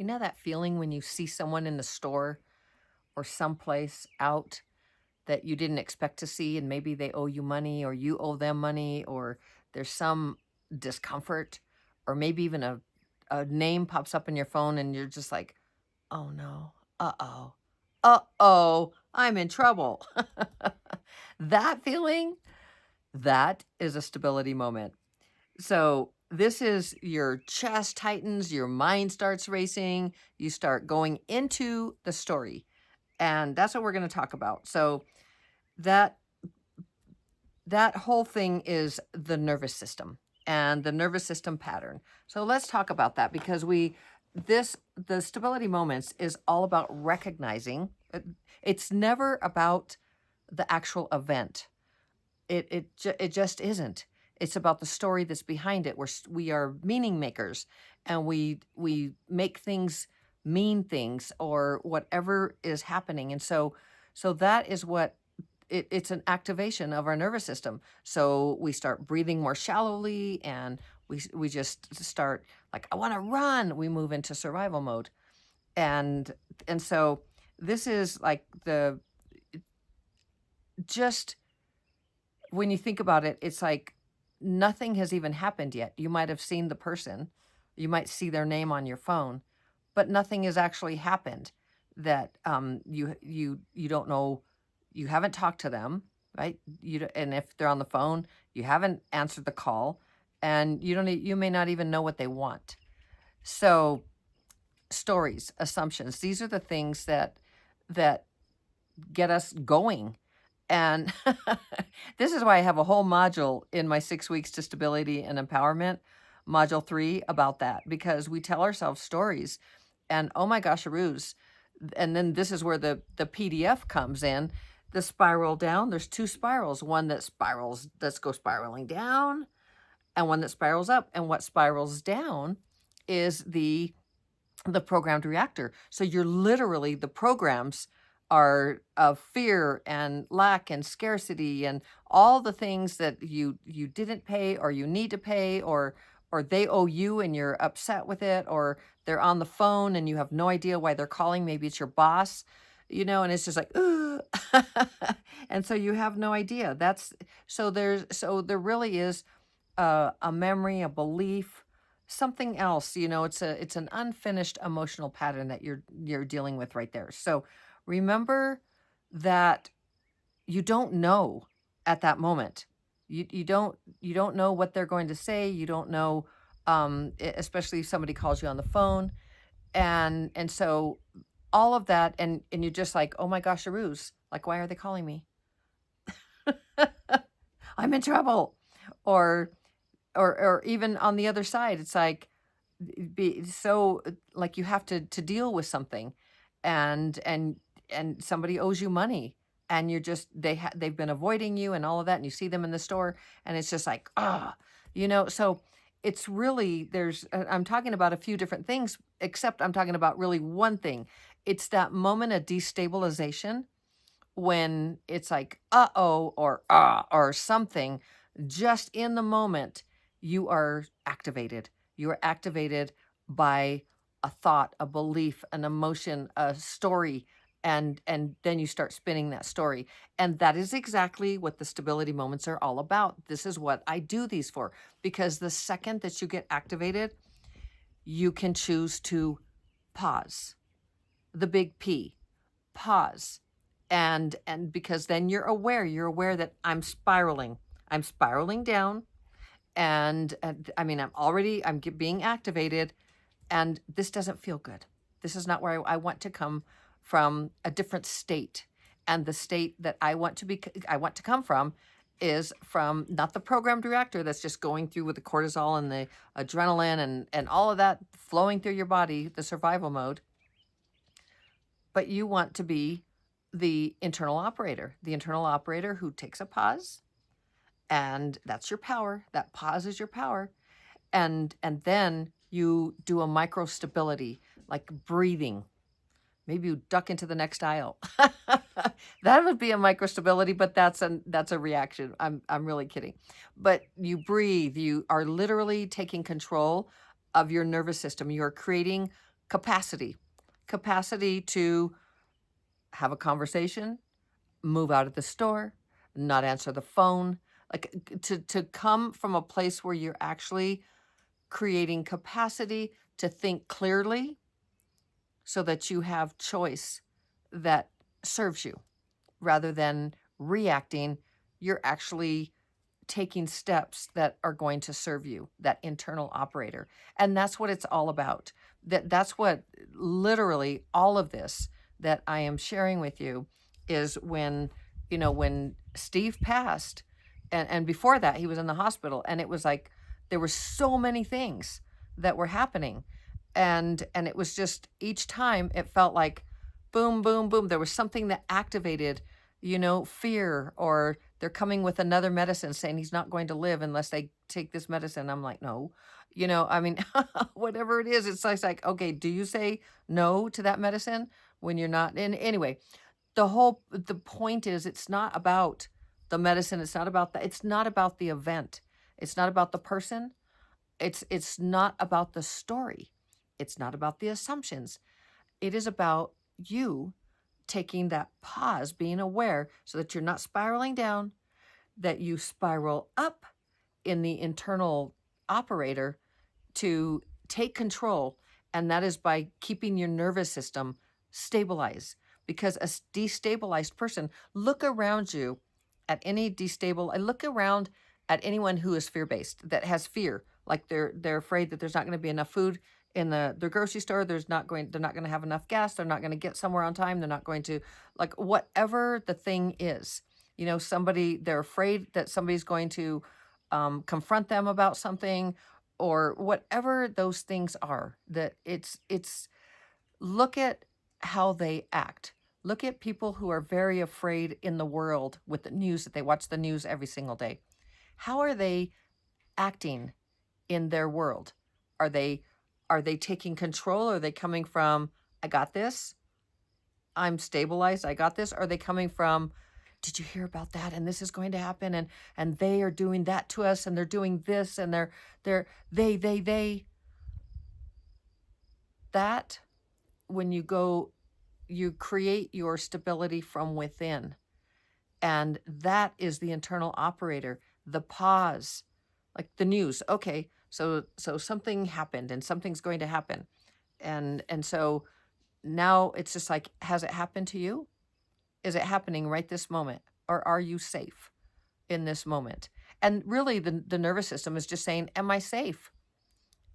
You know that feeling when you see someone in the store or someplace out that you didn't expect to see, and maybe they owe you money or you owe them money, or there's some discomfort, or maybe even a name pops up in your phone and you're just like, "Oh no. Uh-oh. Uh-oh, I'm in trouble." That feeling, that is a stability moment. So this is your chest tightens, your mind starts racing, you start going into the story. And that's what we're going to talk about. So that that whole thing is the nervous system and the nervous system pattern. So let's talk about that because the stability moments is all about recognizing it's never about the actual event. It just isn't. It's about the story that's behind it. We are meaning makers, and we make things mean things or whatever is happening. And so that is what it's an activation of our nervous system. So we start breathing more shallowly, and we just start like, I want to run. We move into survival mode, and so this is like the just when you think about it, it's like nothing has even happened yet. You might have seen the person, you might see their name on your phone, but nothing has actually happened that you don't know. You haven't talked to them, right? And if they're on the phone, you haven't answered the call, and you may not even know what they want. So stories, assumptions, these are the things that get us going. And this is why I have a whole module in my 6 weeks to stability and empowerment, module 3, about that, because we tell ourselves stories. And oh my gosh, Aruz. And then this is where the PDF comes in. The spiral down, there's two spirals, one that spirals, let's go spiraling down, and one that spirals up. And what spirals down is the programmed reactor. So you're literally the programs are of fear and lack and scarcity and all the things that you didn't pay or you need to pay, or they owe you and you're upset with it, or they're on the phone and you have no idea why they're calling. Maybe it's your boss, and it's just like, "Ugh." And so you have no idea. So there really is a memory, a belief, something else. It's an unfinished emotional pattern that you're dealing with right there. So remember that you don't know at that moment. You don't know what they're going to say. You don't know, especially if somebody calls you on the phone, and so all of that, and you're just like, oh my gosh, a ruse. Like, why are they calling me? I'm in trouble, or or even on the other side, it's like be so like you have to deal with something, and somebody owes you money, and you're just they've been avoiding you and all of that, and you see them in the store, and it's just like, so it's really I'm talking about a few different things, except I'm talking about really one thing. It's that moment of destabilization when it's like, uh-oh, or or something, just in the moment, you are activated. You are activated by a thought, a belief, an emotion, a story, and then you start spinning that story. And that is exactly what the stability moments are all about. This is what I do these for, because the second that you get activated, you can choose to pause. The big P, pause. And because then you're aware that I'm spiraling down, and I mean, being activated, and this doesn't feel good. This is not where I want to come from. A different state, and the state that I want to come from is from not the programmed reactor that's just going through with the cortisol and the adrenaline and all of that flowing through your body, the survival mode, but you want to be the internal operator who takes a pause, and that's your power. That pause is your power. And then you do a micro stability, like breathing. Maybe you duck into the next aisle. That would be a micro stability, but that's a reaction. I'm really kidding. But you breathe. You are literally taking control of your nervous system. You are creating Capacity. Capacity to have a conversation, move out of the store, not answer the phone, like to come from a place where you're actually creating capacity to think clearly so that you have choice that serves you rather than reacting. You're actually taking steps that are going to serve you, that internal operator. And that's what it's all about. That's what literally all of this that I am sharing with you is when, when Steve passed, and before that he was in the hospital, and it was like there were so many things that were happening. And it was just each time it felt like boom, boom, boom. There was something that activated, fear, or they're coming with another medicine saying he's not going to live unless they take this medicine. I'm like, no, I mean, whatever it is, it's like, okay, do you say no to that medicine when you're not in? Anyway, the point is, it's not about the medicine. It's not about that. It's not about the event. It's not about the person. It's not about the story. It's not about the assumptions. It is about you taking that pause, being aware so that you're not spiraling down, that you spiral up in the internal operator to take control. And that is by keeping your nervous system stabilized. Because a destabilized person, look around you at any look around at anyone who is fear-based, that has fear, like they're afraid that there's not going to be enough food in the grocery store, they're not going to have enough gas, they're not going to get somewhere on time, they're not going to, like, whatever the thing is, they're afraid that somebody's going to confront them about something, or whatever those things are, that it's look at how they act. Look at people who are very afraid in the world with the news, that they watch the news every single day. How are they acting in their world? Are they taking control? Are they coming from, I got this, I'm stabilized, I got this? Are they coming from, did you hear about that? And this is going to happen, and they are doing that to us, and they're doing this, and they that when you create your stability from within. And that is the internal operator, the pause, like the news. Okay, so something happened and something's going to happen. And so now it's just like, has it happened to you? Is it happening right this moment? Or are you safe in this moment? And really the nervous system is just saying, am I safe?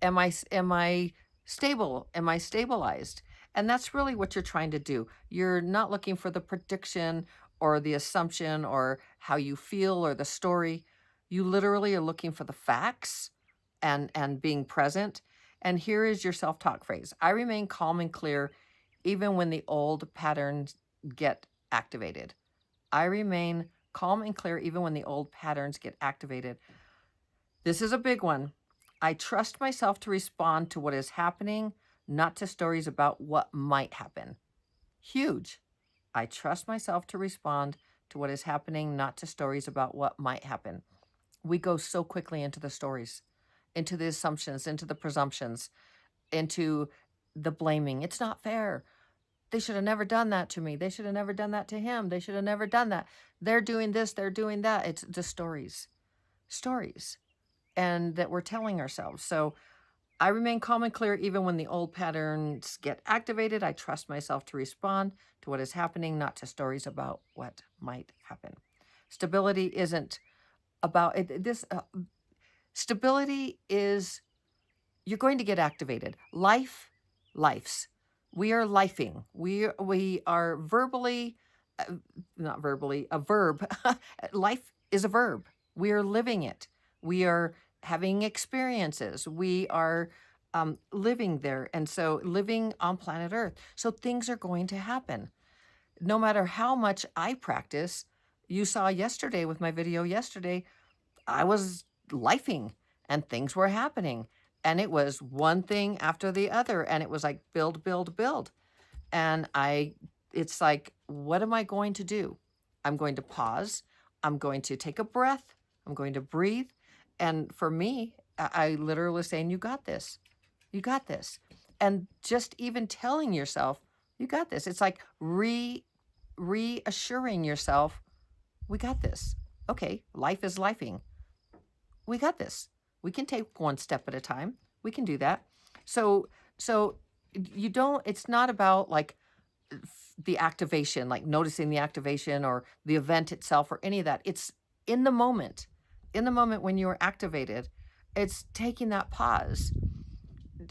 Am I stable? Am I stabilized? And that's really what you're trying to do. You're not looking for the prediction or the assumption or how you feel or the story. You literally are looking for the facts and being present. And here is your self-talk phrase. I remain calm and clear even when the old patterns get activated. I remain calm and clear even when the old patterns get activated. This is a big one. I trust myself to respond to what is happening, not to stories about what might happen. Huge. I trust myself to respond to what is happening, not to stories about what might happen. We go so quickly into the stories, into the assumptions, into the presumptions, into the blaming. It's not fair. They should have never done that to me. They should have never done that to him. They should have never done that. They're doing this, they're doing that. It's just stories. Stories. And that we're telling ourselves. So I remain calm and clear even when the old patterns get activated. I trust myself to respond to what is happening, not to stories about what might happen. Stability isn't about it. Stability is, you're going to get activated. Lifes. We are lifing. We are verbally, not verbally, a verb. Life is a verb. We are living it. We are having experiences. We are living there. And so living on planet Earth. So things are going to happen. No matter how much I practice, you saw yesterday with my video yesterday, I was lifing and things were happening. And it was one thing after the other. And it was like build, build, build. And it's like, what am I going to do? I'm going to pause. I'm going to take a breath. I'm going to breathe. And for me, I literally saying, you got this. You got this. And just even telling yourself, you got this. It's like reassuring yourself, we got this. Okay, life is lifing. We got this. We can take one step at a time. We can do that. So so you don't, it's not about like the activation, like noticing the activation or the event itself or any of that. It's in the moment. In the moment when you are activated, it's taking that pause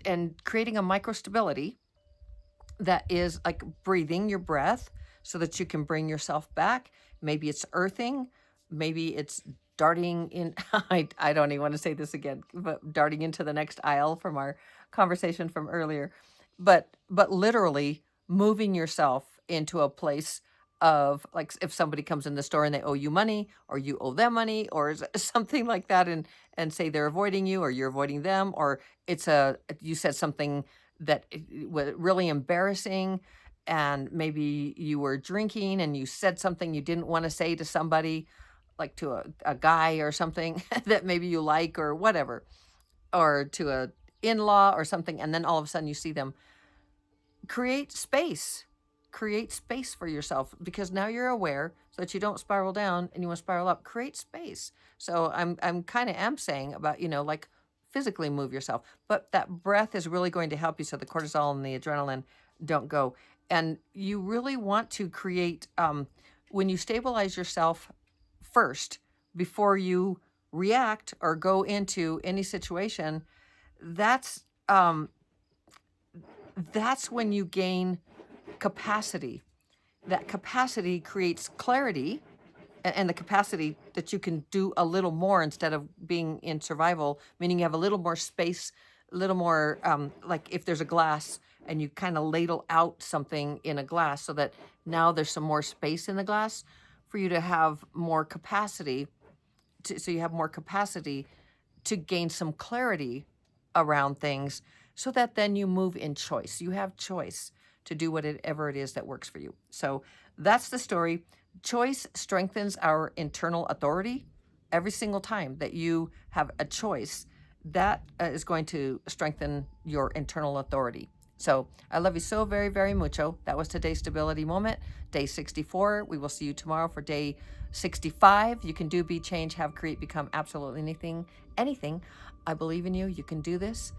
and creating a micro stability that is like breathing your breath so that you can bring yourself back. Maybe it's earthing, maybe it's darting in. I don't even want to say this again, but darting into the next aisle from our conversation from earlier. But literally moving yourself into a place of like if somebody comes in the store and they owe you money or you owe them money or something like that, and say they're avoiding you or you're avoiding them, or it's a you said something that was really embarrassing, and maybe you were drinking and you said something you didn't want to say to somebody, like to a guy or something that maybe you like or whatever, or to a in-law or something, and then all of a sudden you see them. Create space. Create space for yourself, because now you're aware so that you don't spiral down and you want to spiral up. Create space. So I'm kind of am saying about, like physically move yourself, but that breath is really going to help you so the cortisol and the adrenaline don't go. And you really want to create when you stabilize yourself first before you react or go into any situation, that's that's when you gain capacity. That capacity creates clarity, and the capacity that you can do a little more instead of being in survival, meaning you have a little more space, a little more, like if there's a glass and you kind of ladle out something in a glass so that now there's some more space in the glass for you to have more capacity, so you have more capacity to gain some clarity around things so that then you move in choice. You have choice to do whatever it is that works for you. So that's the story. Choice strengthens our internal authority. Every single time that you have a choice, that is going to strengthen your internal authority. So I love you so very, very mucho. That was today's stability moment, day 64. We will see you tomorrow for day 65. You can do, be, change, have, create, become absolutely anything, anything. I believe in you. You can do this.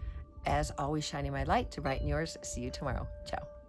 As always, shining my light to brighten yours. See you tomorrow. Ciao.